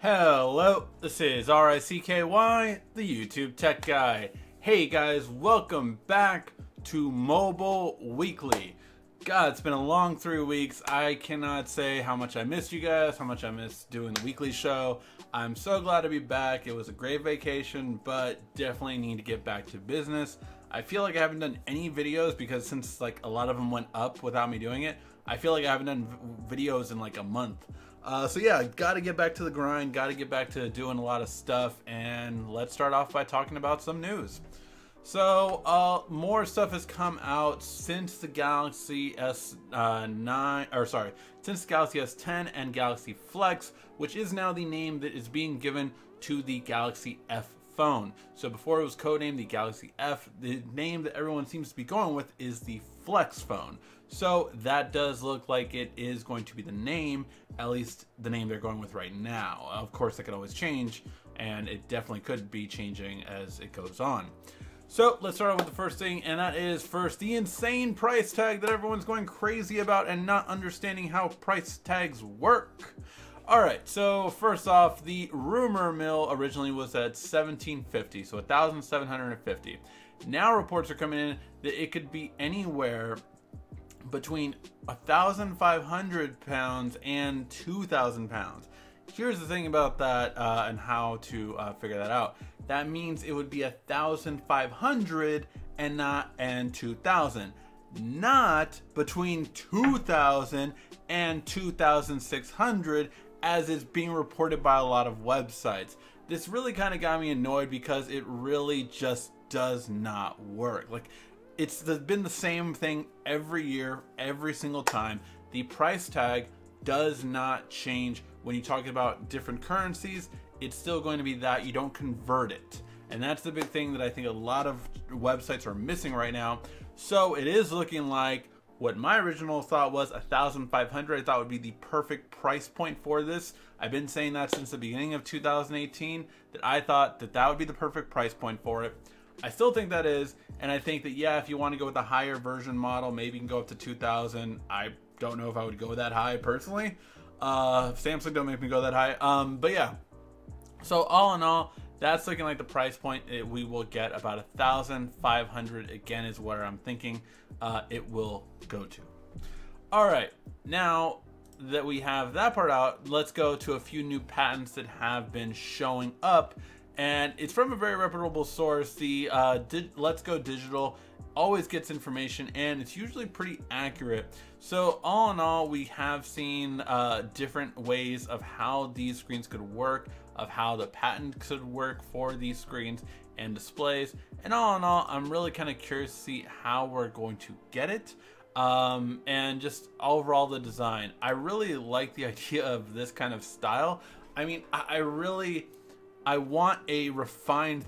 Hello, this is RICKY, the YouTube Tech Guy. Hey guys, welcome back to Mobile Weekly. God, it's been a long 3 weeks. I cannot say how much I missed you guys, how much I missed doing the weekly show. I'm so glad to be back. It was a great vacation, but definitely need to get back to business. I feel like I haven't done any videos because since like a lot of them went up without me doing it, I feel like I haven't done videos in like a month. So yeah, got to get back to the grind, got to get back to doing a lot of stuff, and let's start off by talking about some news. So more stuff has come out since the Galaxy S9, since Galaxy S10 and Galaxy Flex, which is now the name that is being given to the Galaxy F phone. So before it was codenamed the Galaxy F, the name that everyone seems to be going with is the Flex phone. So that does look like it is going to be the name, at least the name they're going with right now. Of course, it could always change, and it definitely could be changing as it goes on. So let's start off with the first thing, and that is first the insane price tag that everyone's going crazy about and not understanding how price tags work. Alright, so first off, the rumor mill originally was at $1,750, so $1,750. Now reports are coming in that it could be anywhere between 1,500 pounds and 2,000 pounds. Here's the thing about that and how to figure that out. That means it would be 1,500 and 2,000, not between 2,000 and 2,600 as is being reported by a lot of websites. This really kind of got me annoyed because it really just does not work. Like, it's been the same thing every year, every single time. The price tag does not change. When you talk about different currencies, it's still going to be that. You don't convert it. And that's the big thing that I think a lot of websites are missing right now. So it is looking like what my original thought was 1,500. I thought would be the perfect price point for this. I've been saying that since the beginning of 2018, that I thought that that would be the perfect price point for it. I still think that is, and I think that, yeah, if you want to go with a higher version model, maybe you can go up to 2,000. I don't know if I would go that high personally. Samsung don't make me go that high. But yeah, so all in all, that's looking like the price point we will get. About 1,500 again is where I'm thinking it will go to. All right, now that we have that part out, let's go to a few new patents that have been showing up. And it's from a very reputable source. The Let's Go Digital always gets information, and it's usually pretty accurate. So all in all, we have seen different ways of how these screens could work, of how the patent could work for these screens and displays. And all in all, I'm really kind of curious to see how we're going to get it. And just overall the design. I really like the idea of this kind of style. I mean, I want a refined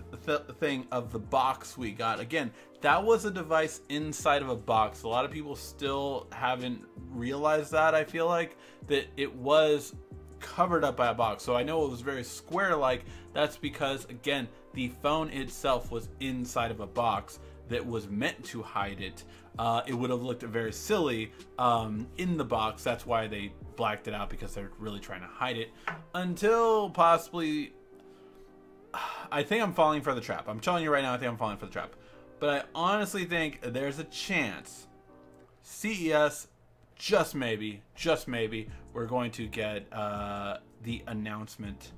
thing of the box we got. Again, that was a device inside of a box. A lot of people still haven't realized that. I feel like that it was covered up by a box. So I know it was very square-like. That's because, again, the phone itself was inside of a box that was meant to hide it. It would have looked very silly in the box. That's why they blacked it out, because they're really trying to hide it. Until possibly, I think I'm falling for the trap. I'm telling you right now, I think I'm falling for the trap. But I honestly think there's a chance CES, just maybe, we're going to get the announcement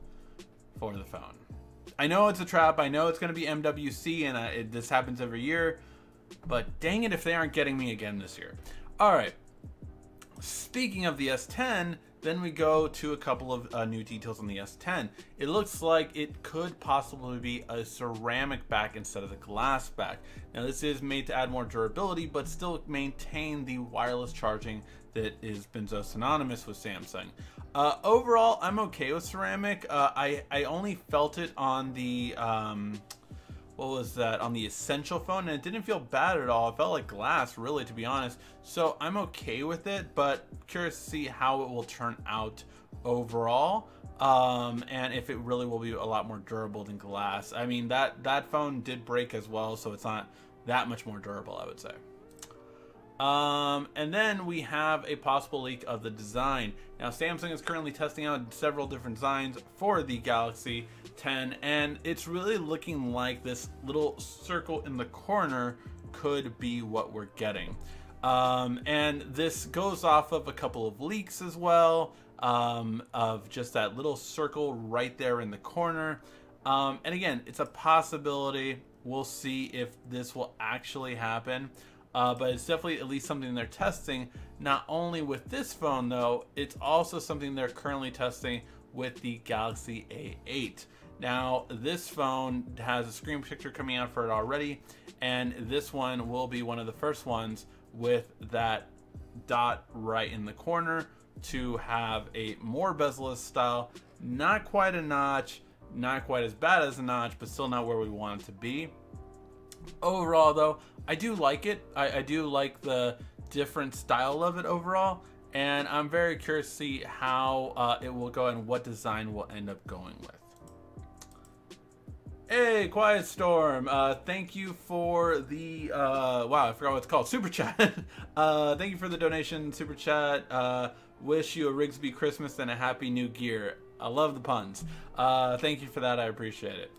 for the phone. I know it's a trap. I know it's going to be MWC, and this happens every year. But dang it if they aren't getting me again this year. All right. Speaking of the S10, then we go to a couple of new details on the S10. It looks like it could possibly be a ceramic back instead of the glass back. Now this is made to add more durability, but still maintain the wireless charging that has been so synonymous with Samsung. Overall, I'm okay with ceramic. I only felt it on the what was that, on the Essential phone, and it didn't feel bad at all. It felt like glass, really, to be honest. So I'm okay with it, but curious to see how it will turn out overall, and if it really will be a lot more durable than glass. I mean, that phone did break as well, so it's not that much more durable, I would say. And then we have a possible leak of the design. Now, Samsung is currently testing out several different designs for the Galaxy 10, and it's really looking like this little circle in the corner could be what we're getting. And this goes off of a couple of leaks as well, of just that little circle right there in the corner. And again, it's a possibility. We'll see if this will actually happen. But it's definitely at least something they're testing. Not only with this phone though, it's also something they're currently testing with the Galaxy A8. Now, this phone has a screen picture coming out for it already, and this one will be one of the first ones with that dot right in the corner to have a more bezel-less style. Not quite a notch, not quite as bad as a notch, but still not where we want it to be. Overall though, I do like it. I do like the different style of it overall, and I'm very curious to see how it will go and what design we'll end up going with. Hey, Quiet Storm, thank you for the, wow, I forgot what it's called, Super Chat. Thank you for the donation, Super Chat. Wish you a Rigsby Christmas and a Happy New Year. I love the puns. Thank you for that, I appreciate it.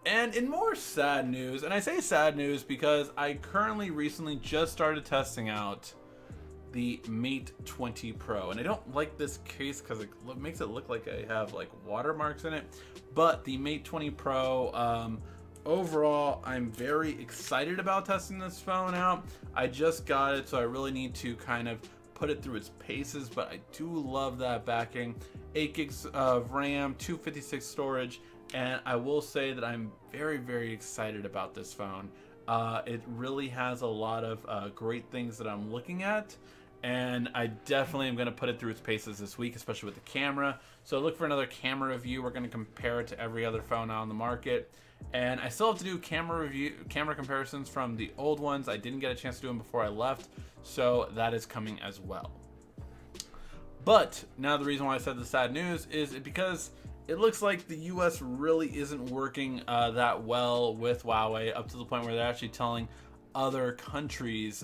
And in more sad news, and I say sad news because I recently just started testing out the Mate 20 Pro, and I don't like this case because it makes it look like I have like watermarks in it. But the Mate 20 Pro, overall, I'm very excited about testing this phone out. I just got it, so I really need to kind of put it through its paces, but I do love that backing. 8 gigs of RAM, 256 storage. And I will say that I'm very, very excited about this phone. It really has a lot of great things that I'm looking at, and I definitely am going to put it through its paces this week, especially with the camera. So look for another camera review. We're going to compare it to every other phone out on the market, and I still have to do camera comparisons from the old ones. I didn't get a chance to do them before I left, so that is coming as well. But now the reason why I said the sad news is because it looks like the US really isn't working that well with Huawei, up to the point where they're actually telling other countries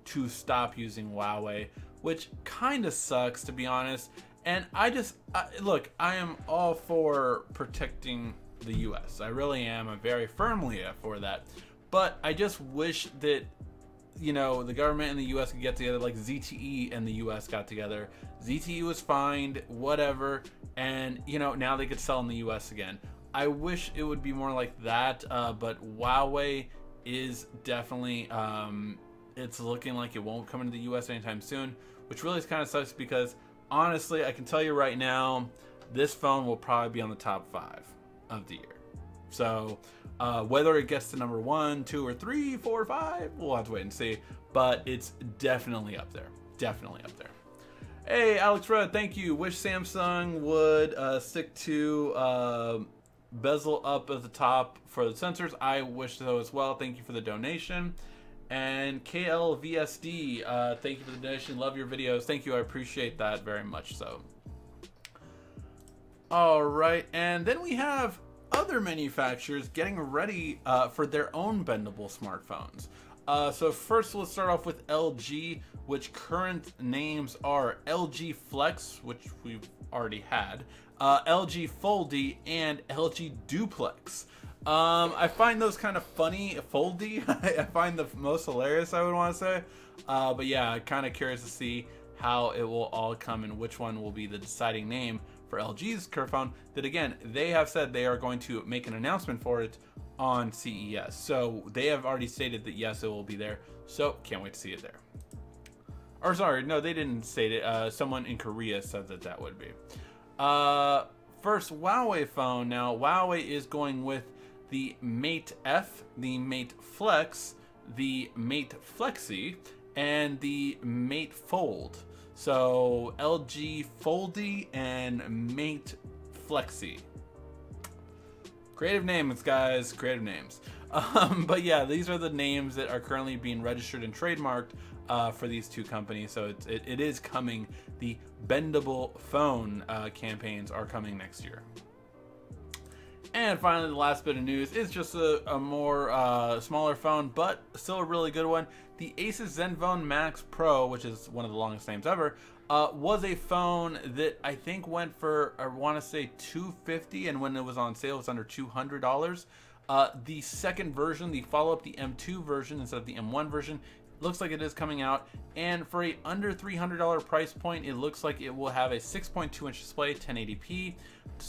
to stop using Huawei, which kind of sucks, to be honest. And look, I am all for protecting the US. I really am. I'm very firmly for that. But I just wish that, you know, the government and the US could get together like ZTE and the US got together. ZTE was fined, whatever, and, you know, now they could sell in the US again. I wish it would be more like that, but Huawei is definitely, it's looking like it won't come into the US anytime soon, which really kind of sucks because, honestly, I can tell you right now, this phone will probably be on the top 5 of the year. So whether it gets to number 1, 2, or 3, 4, 5, we'll have to wait and see. But it's definitely up there. Definitely up there. Hey, Alex Rudd, thank you. Wish Samsung would stick to bezel up at the top for the sensors. I wish so as well. Thank you for the donation. And KLVSD, thank you for the donation. Love your videos. Thank you. I appreciate that very much so. All right. And then we have other manufacturers getting ready for their own bendable smartphones. So first, let's start off with LG, which current names are LG Flex, which we've already had, LG Foldy, and LG Duplex. I find those kind of funny. Foldy, I find the most hilarious, I would want to say. But yeah, kind of curious to see how it will all come and which one will be the deciding name for LG's current phone. That again, they have said they are going to make an announcement for it on CES. So they have already stated that yes, it will be there. So can't wait to see it there. Or sorry, no, they didn't state it. Someone in Korea said that that would be. First, Huawei phone. Now, Huawei is going with the Mate F, the Mate Flex, the Mate Flexi, and the Mate Fold. So LG Foldy and Mate Flexi. Creative names, guys. Creative names. But yeah, these are the names that are currently being registered and trademarked for these two companies. So it is coming. The bendable phone campaigns are coming next year. And finally, the last bit of news is just a more smaller phone, but still a really good one. The Asus Zenfone Max Pro, which is one of the longest names ever, was a phone that I think went for, I want to say $250, and when it was on sale, it was under $200. The second version, the follow-up, the M2 version instead of the M1 version, looks like it is coming out, and for a under $300 price point, it looks like it will have a 6.2-inch display, 1080p,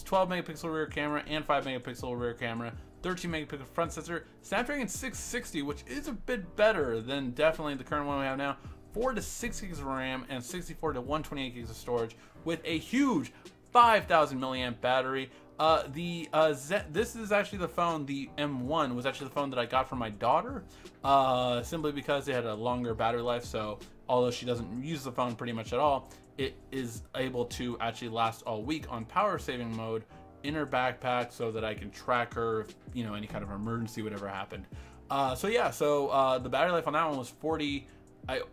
12 megapixel rear camera, and 5 megapixel rear camera, 13 megapixel front sensor, Snapdragon 660, which is a bit better than definitely the current one we have now, 4 to 6 gigs of RAM, and 64 to 128 gigs of storage, with a huge 5,000 milliamp battery. This is actually the phone, the M1 was actually the phone that I got for my daughter, simply because it had a longer battery life. So although she doesn't use the phone pretty much at all, it is able to actually last all week on power saving mode in her backpack, so that I can track her if, you know, any kind of emergency, whatever happened. The battery life on that one was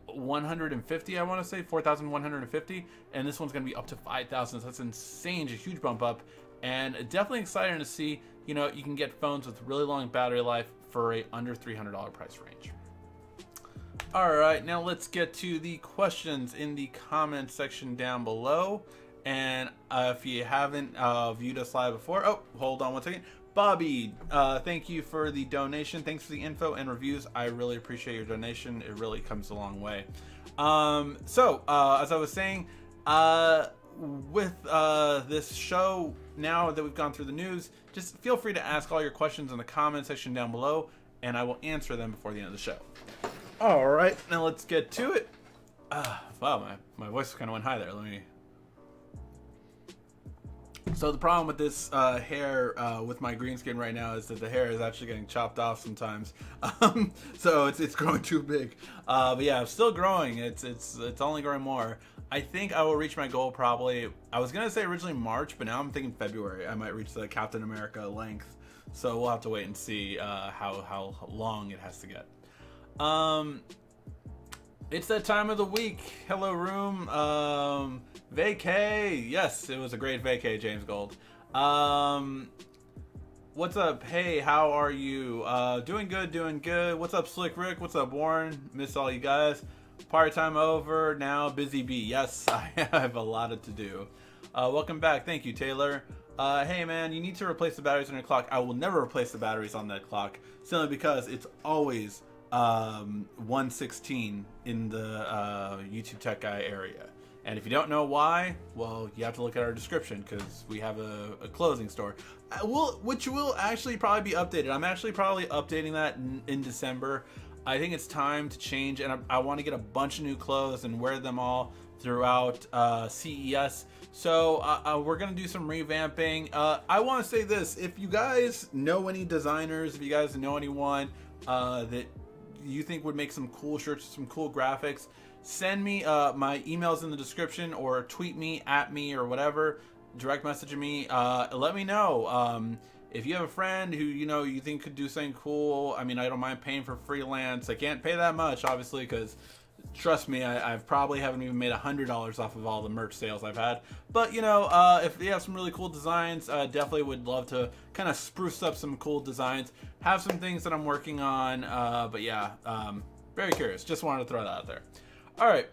150, I want to say 4,150, and this one's going to be up to 5,000. So that's insane, a huge bump up. And definitely exciting to see, you know, you can get phones with really long battery life for a under $300 price range. All right, now let's get to the questions in the comment section down below. And if you haven't viewed us live before, oh, hold on one second. Bobby, thank you for the donation. Thanks for the info and reviews. I really appreciate your donation. It really comes a long way. As I was saying, with this show, now that we've gone through the news, just feel free to ask all your questions in the comment section down below, and I will answer them before the end of the show. All right, now let's get to it. Wow, my voice kind of went high there. So the problem with this hair with my green skin right now is that the hair is actually getting chopped off sometimes. So it's growing too big. But yeah, it's still growing. It's only growing more. I think I will reach my goal probably, I was gonna say originally March, but now I'm thinking February. I might reach the Captain America length. So we'll have to wait and see how long it has to get. It's that time of the week. Hello room. Vacay. Yes, it was a great vacay, James Gold. What's up? Hey, how are you? Doing good, doing good. What's up, Slick Rick? What's up, Warren? Miss all you guys. Party time over, now busy bee. Yes, I have a lot to do. Welcome back. Thank you, Taylor. Hey man, you need to replace the batteries on your clock. I will never replace the batteries on that clock, simply because it's always 116 in the YouTube Tech Guy area. And if you don't know why, well, you have to look at our description, because we have a clothing store, which will actually probably be updated. I'm actually probably updating that in December. I think it's time to change, and I want to get a bunch of new clothes and wear them all throughout CES. So we're going to do some revamping. I want to say this. If you guys know any designers, if you guys know anyone that you think would make some cool shirts, some cool graphics, send me my emails in the description, or tweet me, at me, or whatever, direct message me. Let me know. If you have a friend who you think could do something cool, I mean, I don't mind paying for freelance. I can't pay that much, obviously, because trust me, I've probably haven't even made $100 off of all the merch sales I've had. But if you have some really cool designs, definitely would love to kind of spruce up some cool designs. Have some things that I'm working on. But yeah, very curious. Just wanted to throw that out there. All right.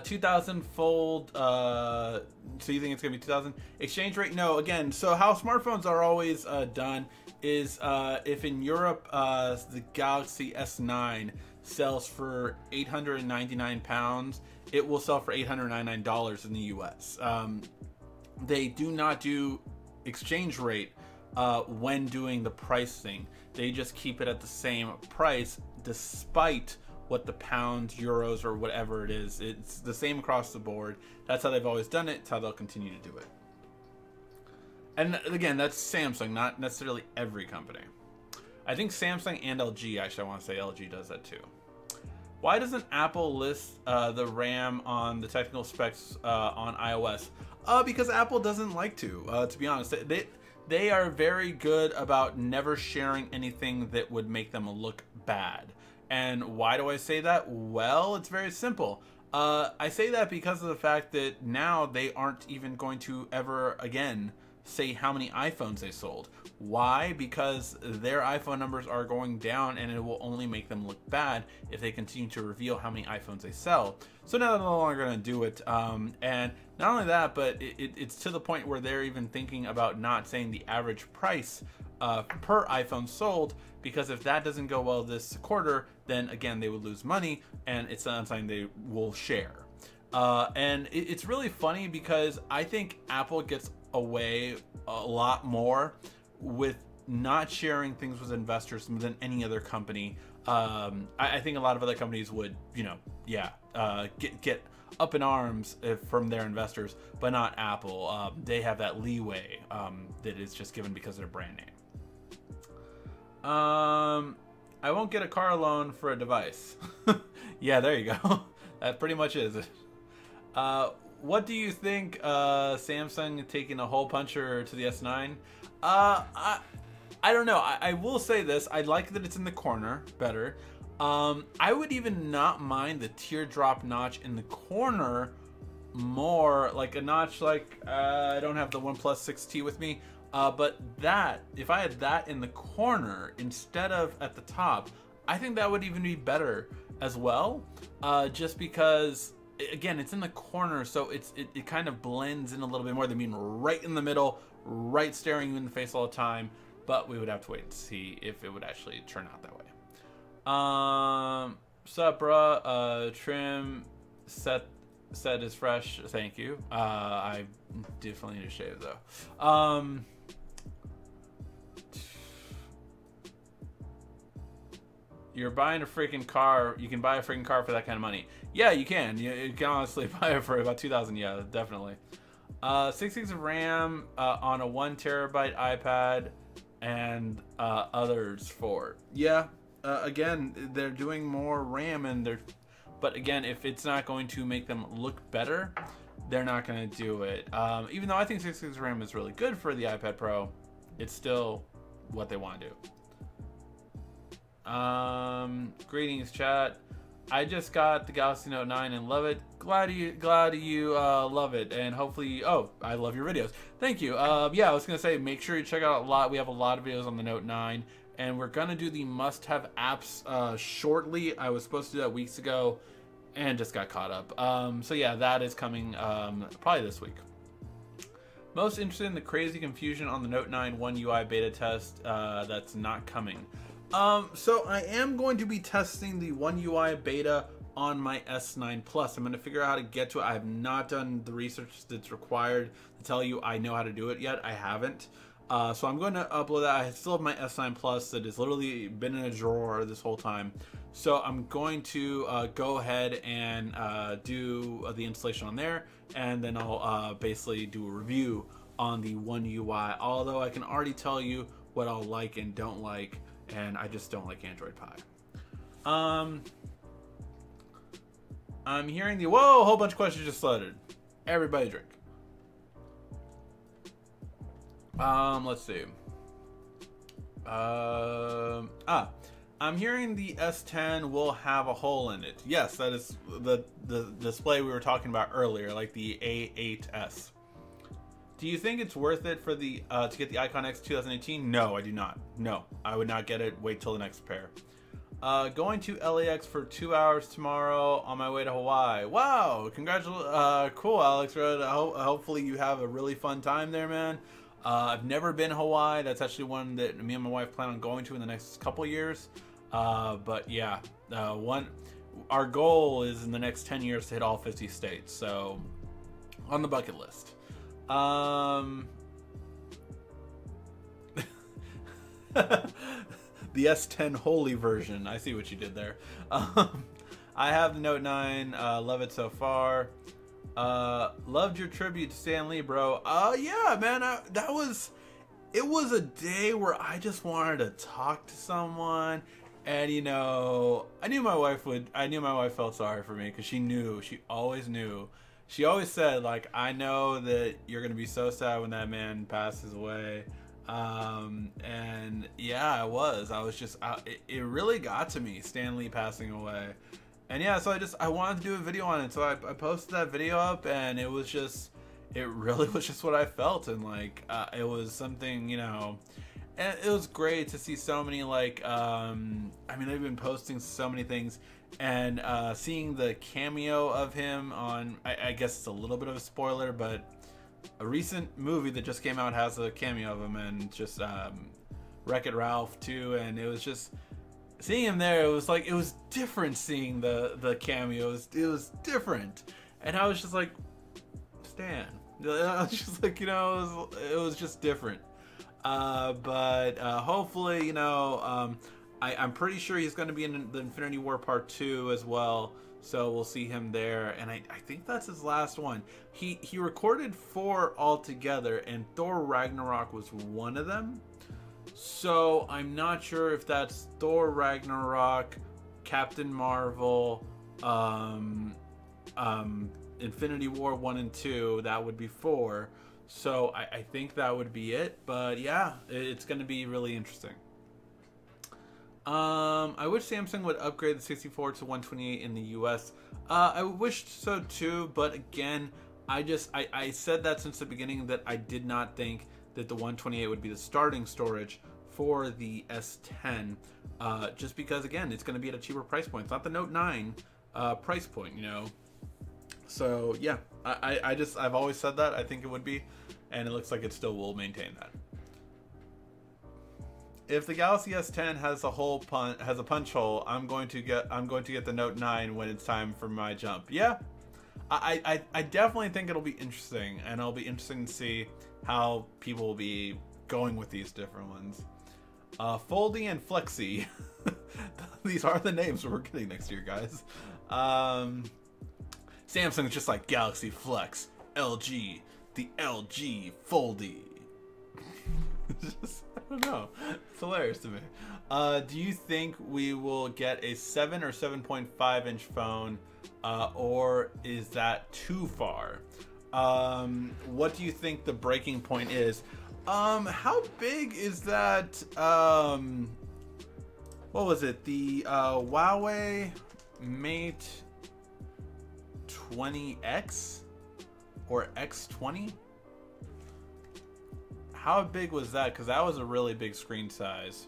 2000 fold, so you think it's gonna be 2000 exchange rate? No. Again, so how smartphones are always done is if in Europe the Galaxy S9 sells for 899 pounds, it will sell for $899 in the US. They do not do exchange rate when doing the pricing. They just keep it at the same price despite what the pounds, euros, or whatever it is. It's the same across the board. That's how they've always done it. It's how they'll continue to do it. And again, that's Samsung, not necessarily every company. I think Samsung and LG, actually, I want to say LG does that too. Why doesn't Apple list the RAM on the technical specs on iOS? Because Apple doesn't like to be honest. They are very good about never sharing anything that would make them look bad. And why do I say that? Well, it's very simple. I say that because of the fact that now they aren't even going to ever again say how many iPhones they sold. Why? Because their iPhone numbers are going down, and it will only make them look bad if they continue to reveal how many iPhones they sell. So now they're no longer going to do it. And not only that, but it's to the point where they're even thinking about not saying the average price per iPhone sold, because if that doesn't go well this quarter, then again they would lose money, and it's not something they will share. And it's really funny because I think Apple gets away a lot more with not sharing things with investors than any other company. I think a lot of other companies would, get up in arms from their investors, but not Apple. They have that leeway that is just given because of their brand name. I won't get a car loan for a device. Yeah, there you go. That pretty much is it. What do you think Samsung taking a hole puncher to the S9? I don't know. I will say this. I like that it's in the corner better. I would even not mind the teardrop notch in the corner more, like a notch like I don't have the OnePlus 6T with me, but that, if I had that in the corner instead of at the top, I think that would even be better as well, just because again it's in the corner, so it kind of blends in a little bit more than being right in the middle, right staring you in the face all the time. But we would have to wait and see if it would actually turn out that way. Sup, bruh? Trim set is fresh. Thank you. I definitely need to shave though. You're buying a freaking car. You can buy a freaking car for that kind of money. Yeah, you can. You can honestly buy it for about $2,000. Yeah, definitely. 6 gigs of RAM on a 1 terabyte iPad and others for it. Yeah, again, they're doing more RAM, and but again, if it's not going to make them look better, they're not going to do it. Even though I think 6 gigs of RAM is really good for the iPad Pro, it's still what they want to do. Greetings, chat. I just got the Galaxy Note 9 and love it. Glad you love it, and hopefully, I love your videos. Thank you. Yeah, I was gonna say, make sure you check out a lot. We have a lot of videos on the Note 9, and we're gonna do the must-have apps shortly. I was supposed to do that weeks ago, and just got caught up. So yeah, that is coming probably this week. Most interested in the crazy confusion on the Note 9 One UI beta test that's not coming. So I am going to be testing the One UI beta on my S9 Plus. I'm going to figure out how to get to it. I have not done the research that's required to tell you I know how to do it yet. I haven't. So I'm going to upload that. I still have my S9 Plus that has literally been in a drawer this whole time. So I'm going to go ahead and do the installation on there, and then I'll basically do a review on the One UI. Although I can already tell you what I'll like and don't like, and I just don't like Android Pie. I'm hearing the whoa, a whole bunch of questions just flooded. Everybody drink. Let's see. I'm hearing the S10 will have a hole in it. Yes, that is the display we were talking about earlier, like the A8S. Do you think it's worth it for the to get the Icon X 2018? No, I do not. No, I would not get it. Wait till the next pair. Going to LAX for 2 hours tomorrow on my way to Hawaii. Wow, congratulations. Cool, Alex. Hopefully you have a really fun time there, man. I've never been to Hawaii. That's actually one that me and my wife plan on going to in the next couple years. But yeah, our goal is in the next 10 years to hit all 50 states. So on the bucket list. The S10 Holy version. I see what you did there. I have the Note 9. Love it so far. Loved your tribute to Stan Lee, bro. Yeah, man. It was a day where I just wanted to talk to someone, and you know, I knew my wife felt sorry for me, because she always knew. She always said, like, I know that you're gonna be so sad when that man passes away. And yeah, I was just, it really got to me, Stan Lee passing away. And yeah, so I wanted to do a video on it. So I posted that video up, and it it really was just what I felt, and like it was something, you know. And it was great to see so many, like, I mean, they've been posting so many things, and seeing the cameo of him on, I guess it's a little bit of a spoiler, but a recent movie that just came out has a cameo of him, and just Wreck-It Ralph too, and it was just, seeing him there, it was like, it was different seeing the cameos, it was different, and I was just like, Stan, I was just like, you know, it was just different. But hopefully, you know, I'm pretty sure he's going to be in the Infinity War Part 2 as well, so we'll see him there, and I think that's his last one. He recorded 4 altogether, and Thor Ragnarok was one of them, so I'm not sure if that's Thor Ragnarok, Captain Marvel, Infinity War 1 and 2, that would be 4. So I think that would be it, but yeah, it's going to be really interesting. I wish Samsung would upgrade the 64 to 128 in the US. I wished so too, but again, I said that since the beginning, that I did not think that the 128 would be the starting storage for the S10, just because, again, it's going to be at a cheaper price point. It's not the Note 9 price point, you know. So yeah, I've always said that I think it would be, and it looks like it still will maintain that. If the Galaxy S10 has a punch hole, I'm going to get the Note 9 when it's time for my jump. Yeah, I definitely think it'll be interesting, and it'll be interesting to see how people will be going with these different ones. Foldy and Flexi, these are the names we're getting next year, guys. Samsung's just like Galaxy Flex, LG, the LG Foldy. Just, I don't know. It's hilarious to me. Do you think we will get a 7 or 7.5 inch phone, or is that too far? What do you think the breaking point is? How big is that? What was it? The Huawei Mate 20X or X20? How big was that? Because that was a really big screen size.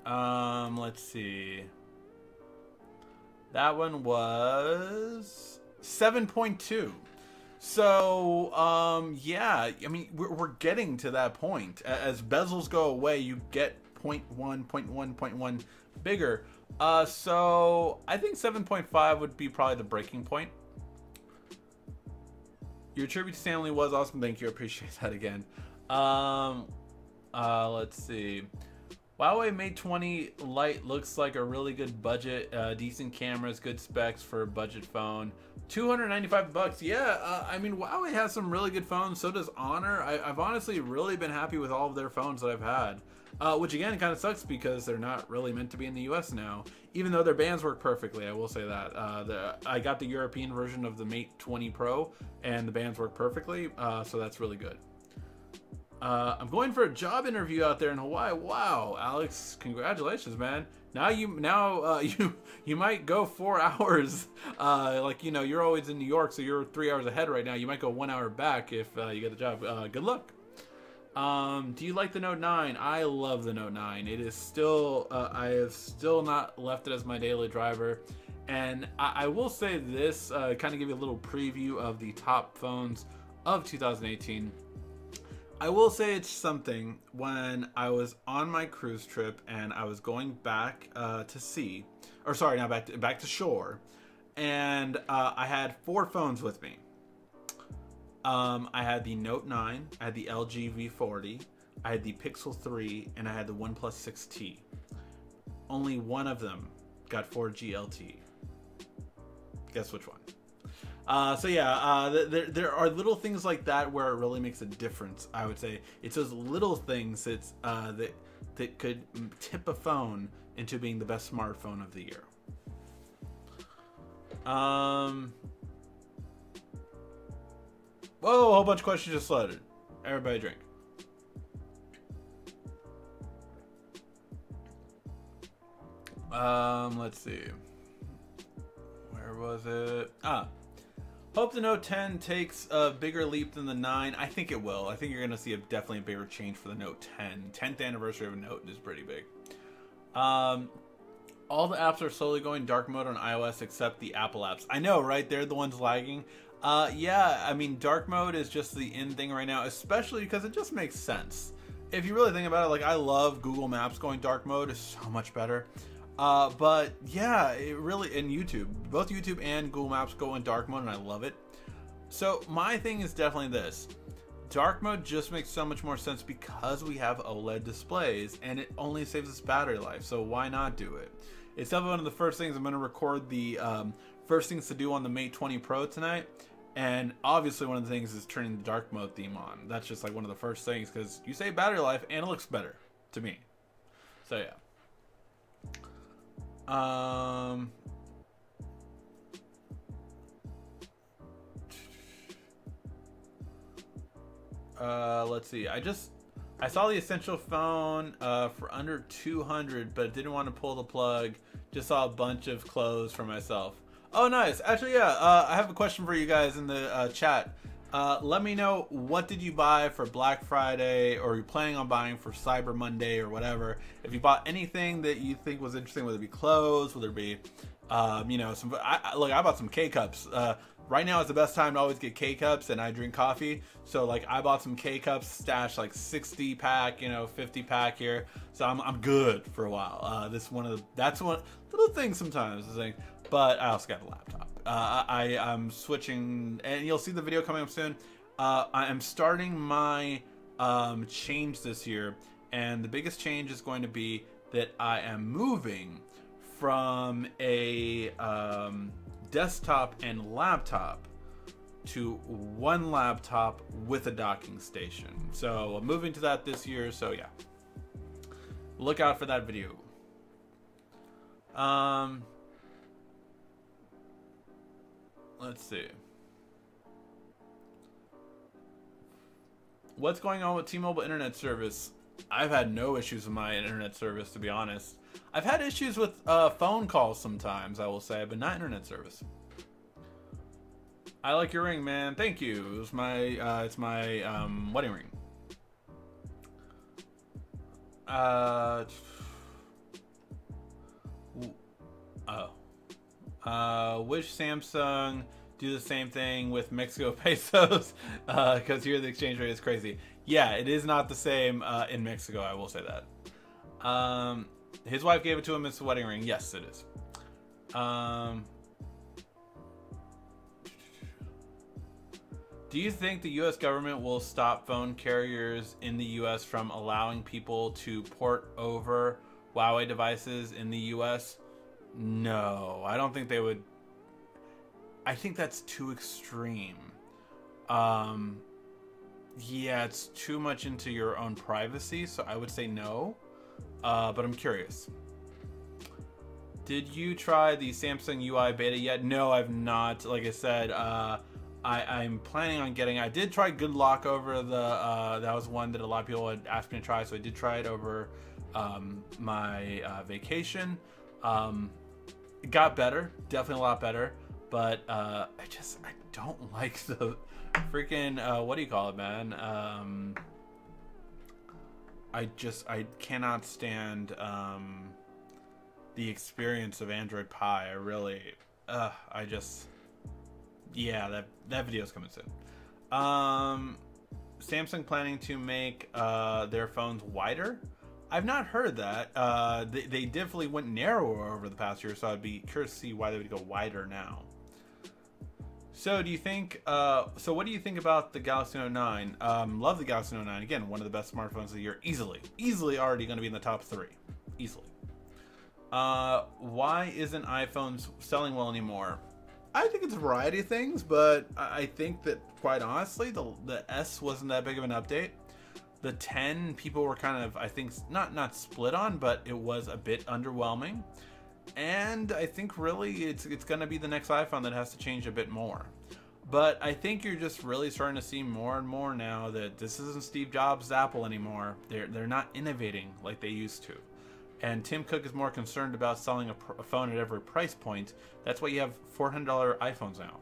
Let's see. That one was 7.2. So, yeah, I mean, we're getting to that point. As bezels go away, you get 0.1, 0.1, 0.1 bigger. So I think 7.5 would be probably the breaking point. Your tribute to Stanley was awesome. Thank you. I appreciate that again. Let's see. Huawei Mate 20 Lite looks like a really good budget, decent cameras, good specs for a budget phone. $295. Yeah, I mean, Huawei has some really good phones. So does Honor. I've honestly really been happy with all of their phones that I've had. Which again kind of sucks because they're not really meant to be in the US now, even though their bands work perfectly. I will say that. I got the European version of the Mate 20 Pro, and the bands work perfectly, so that's really good. I'm going for a job interview out there in Hawaii. Wow, Alex, congratulations, man. Now you might go 4 hours. Like, you know, you're always in New York, so you're 3 hours ahead right now. You might go 1 hour back if you get the job. Good luck. Do you like the Note 9? I love the Note 9. It is still, I have still not left it as my daily driver. And I will say this, kind of give you a little preview of the top phones of 2018. I will say it's something when I was on my cruise trip and I was going back to sea, or sorry, now back to shore, and I had 4 phones with me. I had the Note 9, I had the LG V40, I had the Pixel 3, and I had the OnePlus 6T. Only one of them got 4G LTE. Guess which one? So yeah, there are little things like that where it really makes a difference. I would say it's those little things that could tip a phone into being the best smartphone of the year. Whoa, a whole bunch of questions just flooded. Everybody drink. Let's see. Where was it? Hope the Note 10 takes a bigger leap than the 9. I think it will. I think you're going to see definitely a bigger change for the Note 10. 10th anniversary of a Note is pretty big. All the apps are slowly going dark mode on iOS except the Apple apps. I know, right? They're the ones lagging. Yeah, I mean, dark mode is just the in thing right now, especially because it just makes sense. If you really think about it, like, I love Google Maps going dark mode. It's so much better. But yeah, it really, and YouTube, both YouTube and Google Maps go in dark mode, and I love it. So my thing is definitely this. Dark mode just makes so much more sense because we have OLED displays, and it only saves us battery life, so why not do it? It's definitely one of the first things I'm going to record the first things to do on the Mate 20 Pro tonight. And obviously one of the things is turning the dark mode theme on. That's just like one of the first things because you save battery life and it looks better to me. So yeah. Let's see. I saw the Essential phone for under 200, but didn't want to pull the plug. Just saw a bunch of clothes for myself. Oh, nice. Actually, yeah, I have a question for you guys in the chat. Let me know, what did you buy for Black Friday, or are you planning on buying for Cyber Monday or whatever? If you bought anything that you think was interesting, whether it be clothes, whether it be, you know, some. Look, I bought some K-Cups. Right now is the best time to always get K-Cups, and I drink coffee. So, like, I bought some K-Cups, stashed like 60 pack, you know, 50 pack here. So I'm good for a while. That's one little thing sometimes. Is like, but I also got a laptop. I'm switching, and you'll see the video coming up soon. I am starting my change this year, and the biggest change is going to be that I am moving from a desktop and laptop to one laptop with a docking station. So I'm moving to that this year, so yeah. Look out for that video. Let's see. What's going on with T-Mobile internet service? I've had no issues with my internet service, to be honest. I've had issues with phone calls sometimes, I will say, but not internet service. I like your ring, man. Thank you. It was my, it's my wedding ring. Wish Samsung do the same thing with Mexico pesos, because here the exchange rate is crazy. Yeah, it is not the same in Mexico, I will say that. His wife gave it to him as a wedding ring. Yes, it is. Do you think the US government will stop phone carriers in the US from allowing people to port over Huawei devices in the US? No, I don't think they would. I think that's too extreme. Yeah, it's too much into your own privacy, so I would say no. But I'm curious. Did you try the Samsung UI beta yet? No, I've not. Like I said, I'm planning on getting. I did try Good Lock over the. That was one that a lot of people had asked me to try, so I did try it over my vacation. It got better, definitely a lot better, but I don't like the freaking what do you call it, man? I cannot stand the experience of Android Pie. I really, yeah, that video's coming soon. Samsung planning to make their phones wider. I've not heard that. They definitely went narrower over the past year, so I'd be curious to see why they would go wider now. So do you think, so what do you think about the Galaxy Note 9? Love the Galaxy Note 9. Again, one of the best smartphones of the year. Easily already going to be in the top 3. Easily. Why isn't iPhones selling well anymore? I think it's a variety of things, but I think that, quite honestly, the S wasn't that big of an update. The 10, people were kind of, I think, not split on, but it was a bit underwhelming. And I think really it's going to be the next iPhone that has to change a bit more. But I think you're just really starting to see more and more now that this isn't Steve Jobs' Apple anymore. They're not innovating like they used to. And Tim Cook is more concerned about selling a phone at every price point. That's why you have $400 iPhones now.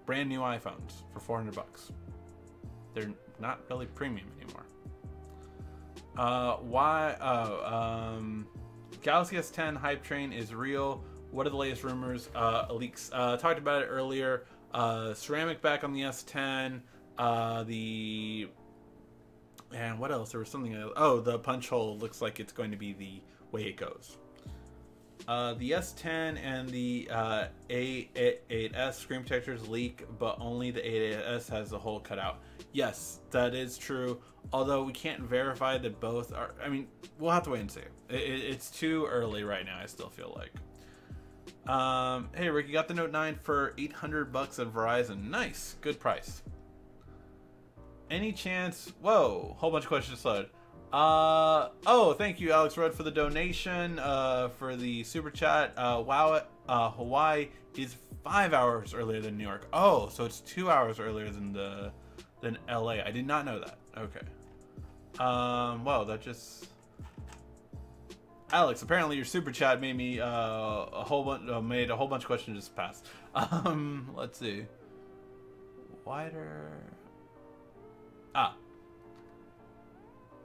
brand new iPhones for 400 bucks. They're not really premium anymore. Galaxy S10 hype train is real. What are the latest rumors? Leaks. Talked about it earlier. Ceramic back on the S10. And what else? There was something else. Oh, the punch hole looks like it's going to be the way it goes. The S10 and the A8S screen protectors leak, but only the A8S has the hole cut out. Yes, that is true. Although we can't verify that both are. I mean, we'll have to wait and see. It's too early right now, I still feel like. Hey, Rick, you got the Note 9 for 800 bucks at Verizon. Nice. Good price. Any chance? Whoa, whole bunch of questions loaded. Oh, thank you, Alex Rudd, for the donation, for the super chat. Wow, Hawaii is 5 hours earlier than New York. Oh, so it's 2 hours earlier than LA. I did not know that. Okay. Wow, that just... Alex, apparently your super chat made me, made a whole bunch of questions just pass. Let's see. Wider...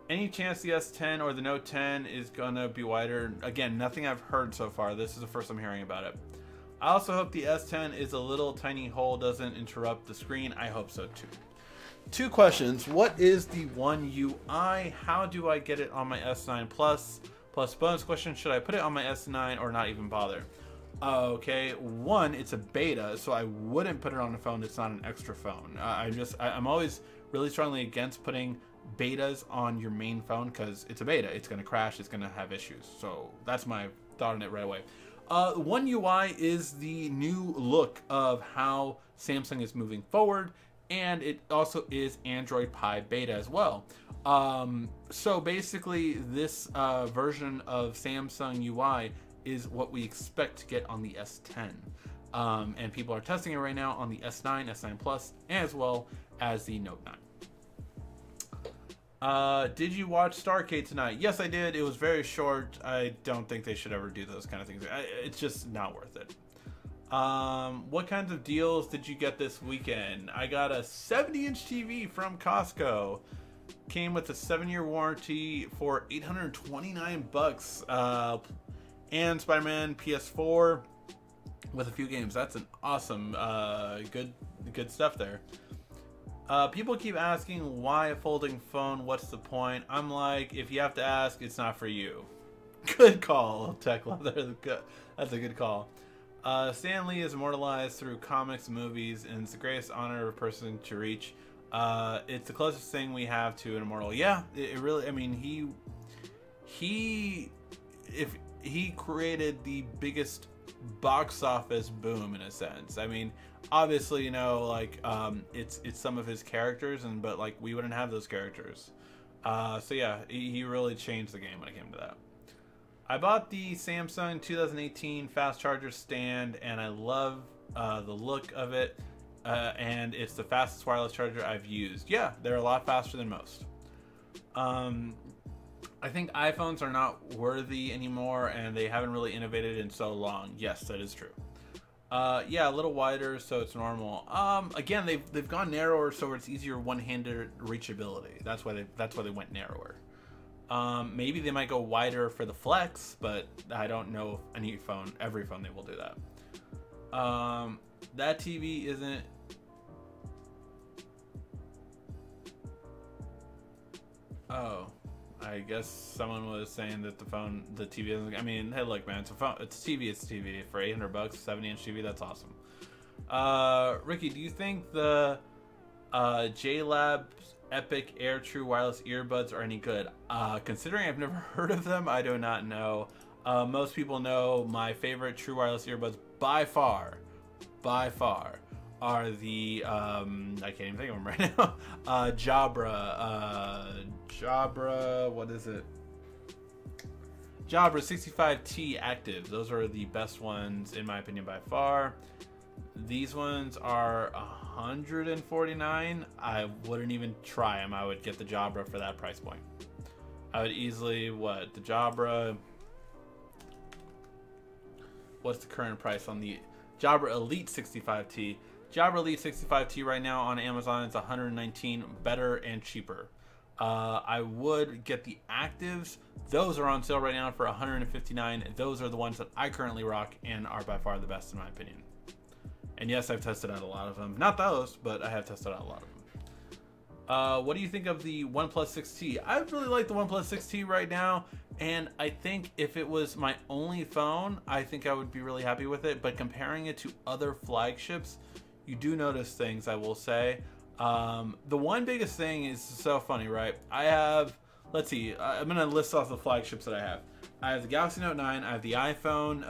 Any chance the S10 or the Note 10 is gonna be wider? Again, nothing I've heard so far. This is the first I'm hearing about it. I also hope the S10 is a little tiny hole doesn't interrupt the screen. I hope so too. 2 questions. What is the One UI? How do I get it on my S9 Plus? Plus bonus question, should I put it on my S9 or not even bother? Okay, 1, it's a beta, so I wouldn't put it on a phone that's not an extra phone. I'm always really strongly against putting betas on your main phone because it's a beta. It's going to crash. It's going to have issues. So that's my thought on it right away. One UI is the new look of how Samsung is moving forward, and it also is Android Pie beta as well. So basically, this version of Samsung UI is what we expect to get on the S10. And people are testing it right now on the S9, S9 Plus, as well as the Note 9. Did you watch Starcade tonight? Yes, I did. It was very short. I don't think they should ever do those kind of things. It's just not worth it. What kinds of deals did you get this weekend? I got a 70-inch TV from Costco. Came with a 7-year warranty for 829 bucks. And Spider-Man PS4 with a few games. That's an awesome, good stuff there. People keep asking why a folding phone, what's the point? I'm like, if you have to ask, it's not for you. Good call, Tech Love. That's a good call. Stan Lee is immortalized through comics and movies, and it's the greatest honor of a person to reach. It's the closest thing we have to an immortal. Yeah, it really, I mean, he created the biggest box office boom in a sense. I mean, obviously, you know, like, it's some of his characters, but like, we wouldn't have those characters. So yeah, he really changed the game when it came to that. I bought the Samsung 2018 fast charger stand, and I love the look of it, and it's the fastest wireless charger I've used. Yeah, they're a lot faster than most. I think iPhones are not worthy anymore, and they haven't really innovated in so long. Yes, that is true. Yeah, a little wider, so it's normal. Again, they've gone narrower, so it's easier one-handed reachability. That's why they went narrower. Maybe they might go wider for the Flex, but I don't know if every phone they will do that. That TV isn't. Oh. I guess someone was saying that the TV isn't. I mean, hey, look, man, it's a phone. It's TV. It's TV for 800 bucks, 70-inch TV. That's awesome. Ricky, do you think the JLab's Epic Air True wireless earbuds are any good? Considering I've never heard of them, I do not know. Most people know my favorite true wireless earbuds by far, are the I can't even think of them right now. Jabra, what is it? Jabra 65T Active. Those are the best ones in my opinion by far. These ones are $149. I wouldn't even try them. I would get the Jabra for that price point. I would easily, the Jabra, what's the current price on the Jabra Elite 65T? Jabra Elite 65T right now on Amazon is $119, better and cheaper. I would get the actives. Those are on sale right now for $159. Those are the ones that I currently rock and are by far the best in my opinion. And yes, I've tested out a lot of them. Not those, but I have tested out a lot of them. What do you think of the OnePlus 6T? I really like the OnePlus 6T right now, and I think if it was my only phone, I think I would be really happy with it. But comparing it to other flagships, you do notice things, I will say. The one biggest thing is so funny, right? I have, let's see, I'm going to list off the flagships that I have. I have the Galaxy Note 9, I have the iPhone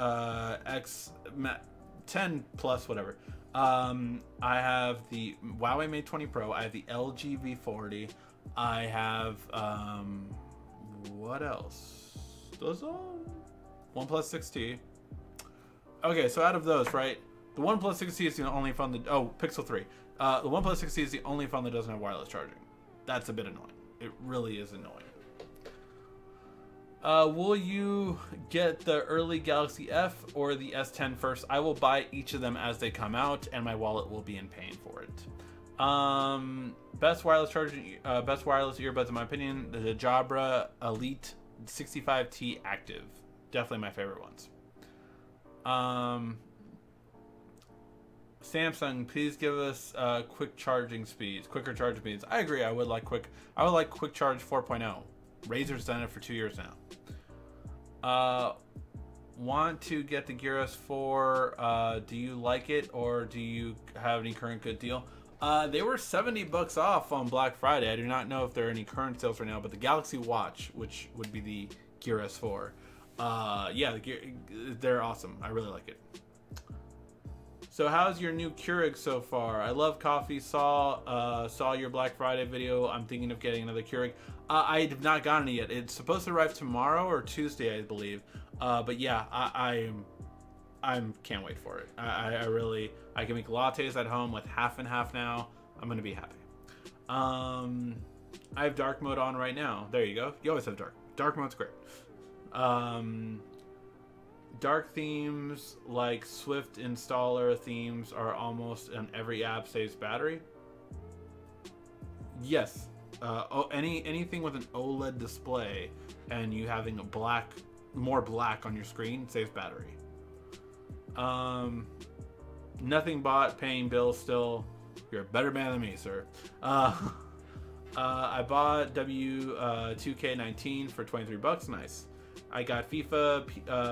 X10 Plus, whatever. I have the Huawei Mate 20 Pro, I have the LG V40, I have, what else? Those all? OnePlus 6T. Okay, so out of those, right? The OnePlus 6T is the only phone that, oh, Pixel 3. The OnePlus 6T is the only phone that doesn't have wireless charging. That's a bit annoying. It really is annoying. Will you get the early Galaxy F or the S10 first? I will buy each of them as they come out, and my wallet will be in paying for it. Best wireless charging, best wireless earbuds in my opinion, the Jabra Elite 65T Active. Definitely my favorite ones. Samsung, please give us quicker charging speeds. I agree. I would like quick charge 4.0. Razer's done it for 2 years now. Want to get the Gear S4. Do you like it, or do you have any current good deal? They were $70 off on Black Friday. I do not know if there are any current sales right now, but the Galaxy Watch, which would be the Gear S4, yeah, they're awesome. I really like it. So how's your new Keurig so far? I love coffee. Saw your Black Friday video. I'm thinking of getting another Keurig. I have not gotten it yet. It's supposed to arrive tomorrow or Tuesday, I believe. But yeah, I can't wait for it. I can make lattes at home with half and half now. I'm gonna be happy. I have dark mode on right now. There you go. You always have dark. Dark mode's great. Dark themes like Swift installer themes are almost on every app saves battery. Yes. Anything with an OLED display and you having a more black on your screen saves battery. Nothing bought, paying bills still. You're a better man than me, sir. I bought W2K19 for $23. Nice. I got FIFA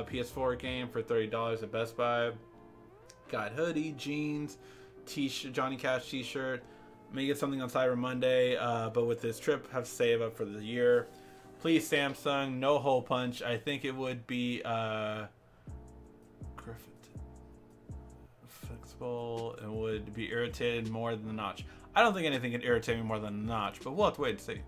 PS4 game for $30 at Best Buy. Got hoodie, jeans, Johnny Cash t-shirt. May get something on Cyber Monday, but with this trip, have to save up for the year. Please, Samsung, no hole punch. I think it would be flexible and would be irritated more than the notch. I don't think anything can irritate me more than the notch, but we'll have to wait and see.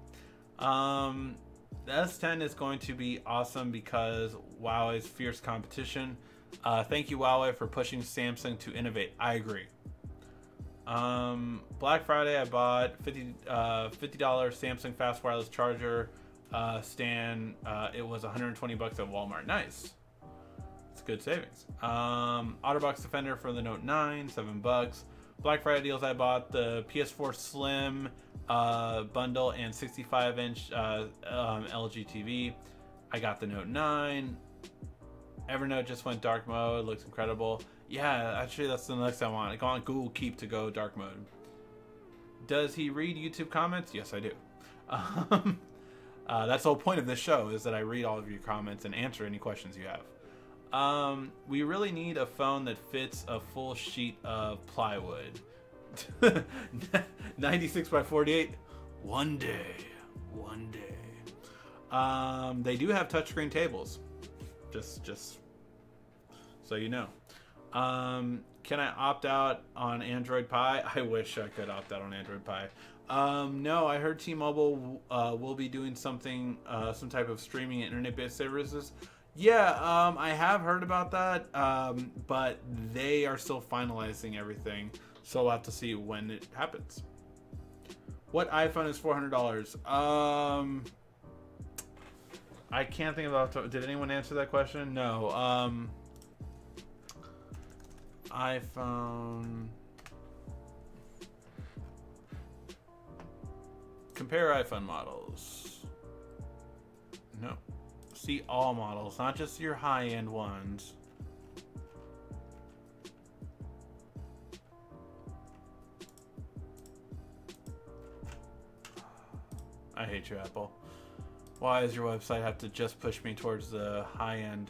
The S10 is going to be awesome because Huawei's fierce competition. Thank you, Huawei, for pushing Samsung to innovate. I agree. Black Friday, I bought $50 Samsung fast wireless charger stand. It was $120 at Walmart. Nice. It's good savings. OtterBox Defender for the Note 9, $7. Black Friday deals, I bought the PS4 Slim bundle and 65-inch LG TV. I got the Note 9. Evernote just went dark mode. Looks incredible. Yeah, actually, that's the next I want. I want Google Keep to go dark mode. Does he read YouTube comments? Yes, I do. That's the whole point of this show, is that I read all of your comments and answer any questions you have. We really need a phone that fits a full sheet of plywood. 96 by 48. One day. They do have touchscreen tables. Just so you know. Can I opt out on Android Pie? I wish I could opt out on Android Pie. No, I heard T-Mobile will be doing something, some type of streaming and internet-based services. Yeah, I have heard about that, but they are still finalizing everything, so I'll have to see when it happens. What iPhone is $400? I can't think of. Did anyone answer that question? No. iPhone. Compare iPhone models. No. See all models, not just your high-end ones. I hate you, Apple. Why does your website have to just push me towards the high-end?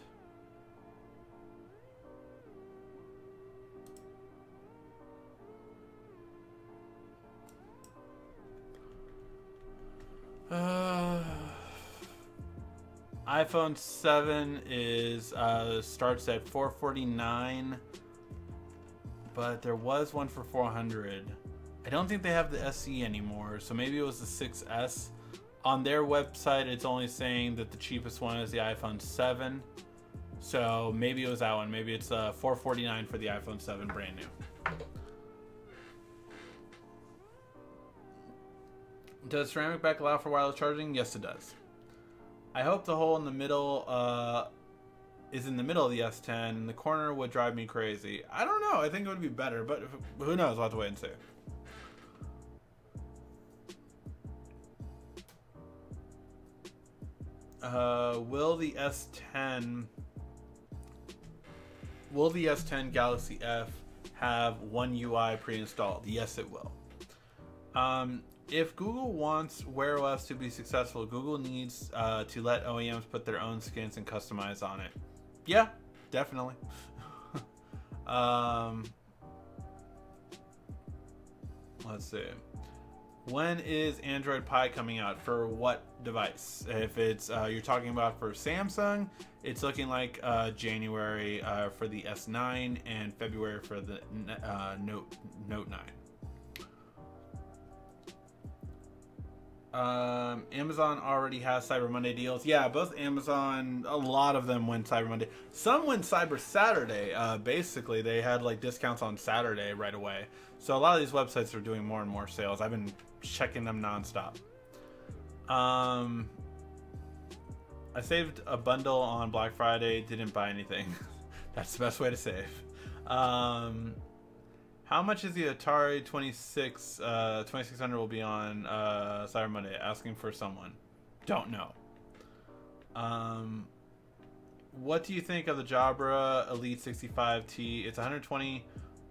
iPhone 7 is starts at $449, but there was one for $400. I don't think they have the SE anymore, so maybe it was the 6S. On their website, it's only saying that the cheapest one is the iPhone 7, so maybe it was that one. Maybe it's $449 for the iPhone 7, brand new. Does ceramic back allow for wireless charging? Yes, it does. I hope the hole in the middle is in the middle of the S10, and the corner would drive me crazy. I don't know. I think it would be better, but who knows? We'll have to wait and see. Will the S10 Galaxy F have One UI pre-installed? Yes, it will. If Google wants Wear OS to be successful, Google needs to let OEMs put their own skins and customize on it. Yeah, definitely. Let's see. When is Android Pie coming out? For what device? If it's you're talking about for Samsung, it's looking like January for the S9 and February for the Note 9. Amazon already has Cyber Monday deals. Yeah, both Amazon, a lot of them went Cyber Monday. Some went Cyber Saturday. Basically, they had like discounts on Saturday right away. So a lot of these websites are doing more and more sales. I've been checking them nonstop. I saved a bundle on Black Friday, didn't buy anything. That's the best way to save. How much is the Atari 2600 will be on Cyber Monday? Asking for someone. Don't know. What do you think of the Jabra Elite 65T? It's $120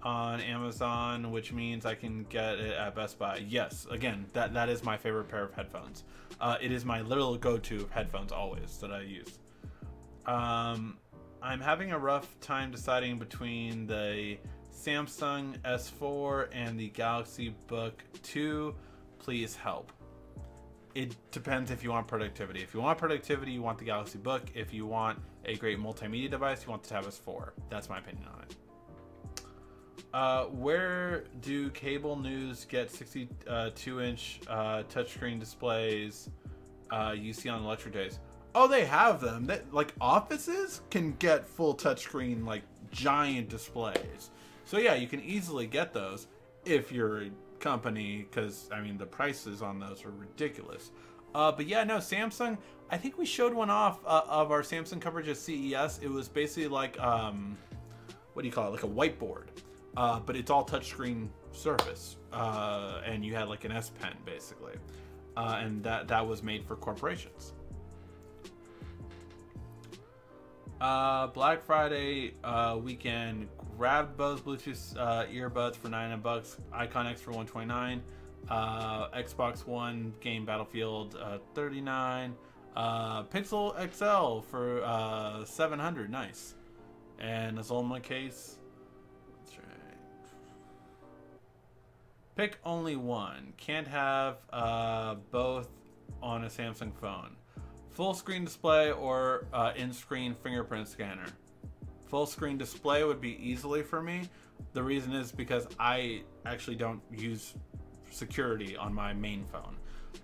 on Amazon, which means I can get it at Best Buy. Yes, again, that is my favorite pair of headphones. It is my literal go-to headphones always that I use. I'm having a rough time deciding between the Samsung S4 and the Galaxy Book 2. Please help. It depends if you want productivity. If you want productivity, you want the Galaxy Book. If you want a great multimedia device, you want the Tab S4. That's my opinion on it. Where do cable news get 62-inch touchscreen displays you see on lecture days? Oh, they have them. Like offices can get full touchscreen, like giant displays. So yeah, you can easily get those if you're a company, because I mean the prices on those are ridiculous. But yeah, no, Samsung, I think we showed one off of our Samsung coverage at CES. It was basically like what do you call it, like a whiteboard, but it's all touchscreen surface, and you had like an S Pen basically, and that was made for corporations. Black Friday weekend, grabbed Bose Bluetooth earbuds for $99, Icon X for $129, Xbox One game Battlefield $39, Pixel XL for $700, nice, and a Zolma case. That's right. Pick only one. Can't have both on a Samsung phone. Full screen display or in-screen fingerprint scanner. Full screen display would be easily for me. The reason is because I actually don't use security on my main phone.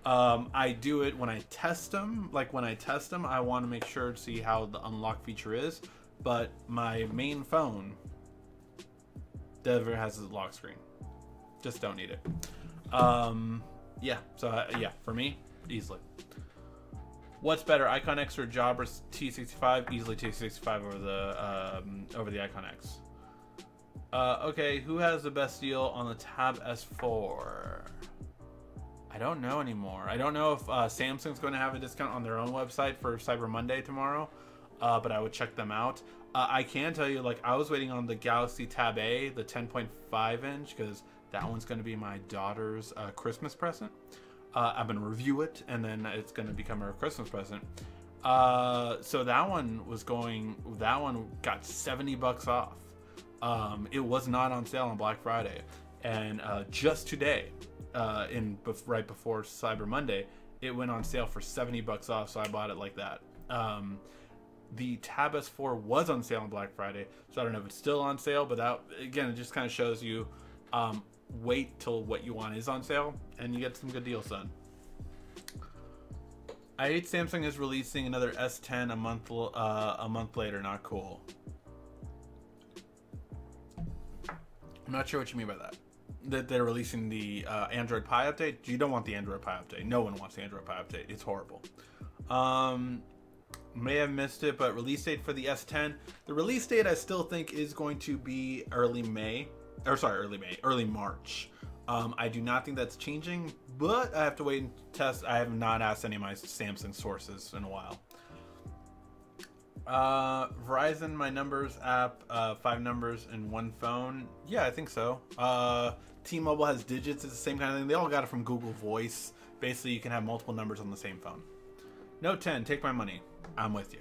I do it when I test them. Like when I test them, I want to make sure to see how the unlock feature is. But my main phone never has a lock screen. Just don't need it. Yeah. So yeah, for me, easily. What's better, Icon X or Jabra T65? Easily T65 over the Icon X. Okay, who has the best deal on the Tab S4? I don't know anymore. I don't know if Samsung's going to have a discount on their own website for Cyber Monday tomorrow, but I would check them out. I can tell you, like, I was waiting on the Galaxy Tab A, the 10.5 inch, because that one's going to be my daughter's Christmas present. I'm going to review it, and then it's going to become her Christmas present. So that one got $70 off. It was not on sale on Black Friday, and just today, right before Cyber Monday, it went on sale for $70 off. So I bought it like that. The Tab S4 was on sale on Black Friday, so I don't know if it's still on sale, but that, again, it just kind of shows you, wait till what you want is on sale, and you get some good deals done. I hate Samsung is releasing another S10 a month later. Not cool. I'm not sure what you mean by that. That they're releasing the Android Pie update. You don't want the Android Pie update. No one wants the Android Pie update. It's horrible. May have missed it, but release date for the S10. The release date I still think is going to be early March. I do not think that's changing, but I have to wait and test. I have not asked any of my Samsung sources in a while. Verizon, my numbers app, 5 numbers in one phone. Yeah, I think so. T-Mobile has digits. It's the same kind of thing. They all got it from Google Voice. Basically, you can have multiple numbers on the same phone. Note 10, take my money. I'm with you.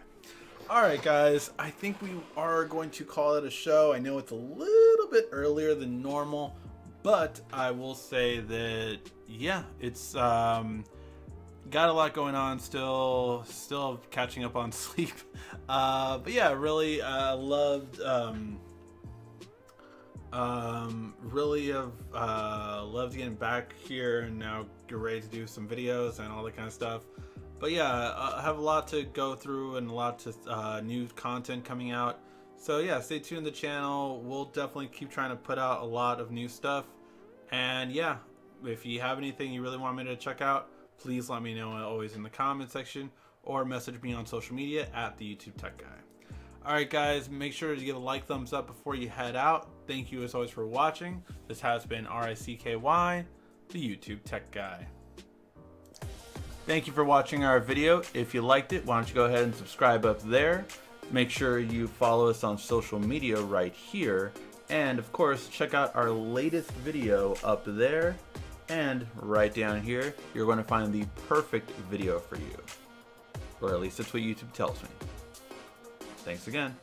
Alright guys, I think we are going to call it a show. I know it's a little bit earlier than normal, but I will say that, yeah, it's got a lot going on still catching up on sleep. But yeah, really loved getting back here and now get ready to do some videos and all that kind of stuff. But yeah, I have a lot to go through and a lot to new content coming out. So yeah, stay tuned to the channel. We'll definitely keep trying to put out a lot of new stuff. And yeah, if you have anything you really want me to check out, please let me know always in the comment section or message me on social media at the YouTube Tech Guy. Alright guys, make sure to give a like, thumbs up before you head out. Thank you as always for watching. This has been RICKY, the YouTube Tech Guy. Thank you for watching our video. If you liked it, why don't you go ahead and subscribe up there. Make sure you follow us on social media right here. And of course, check out our latest video up there. And right down here, you're going to find the perfect video for you. Or at least that's what YouTube tells me. Thanks again.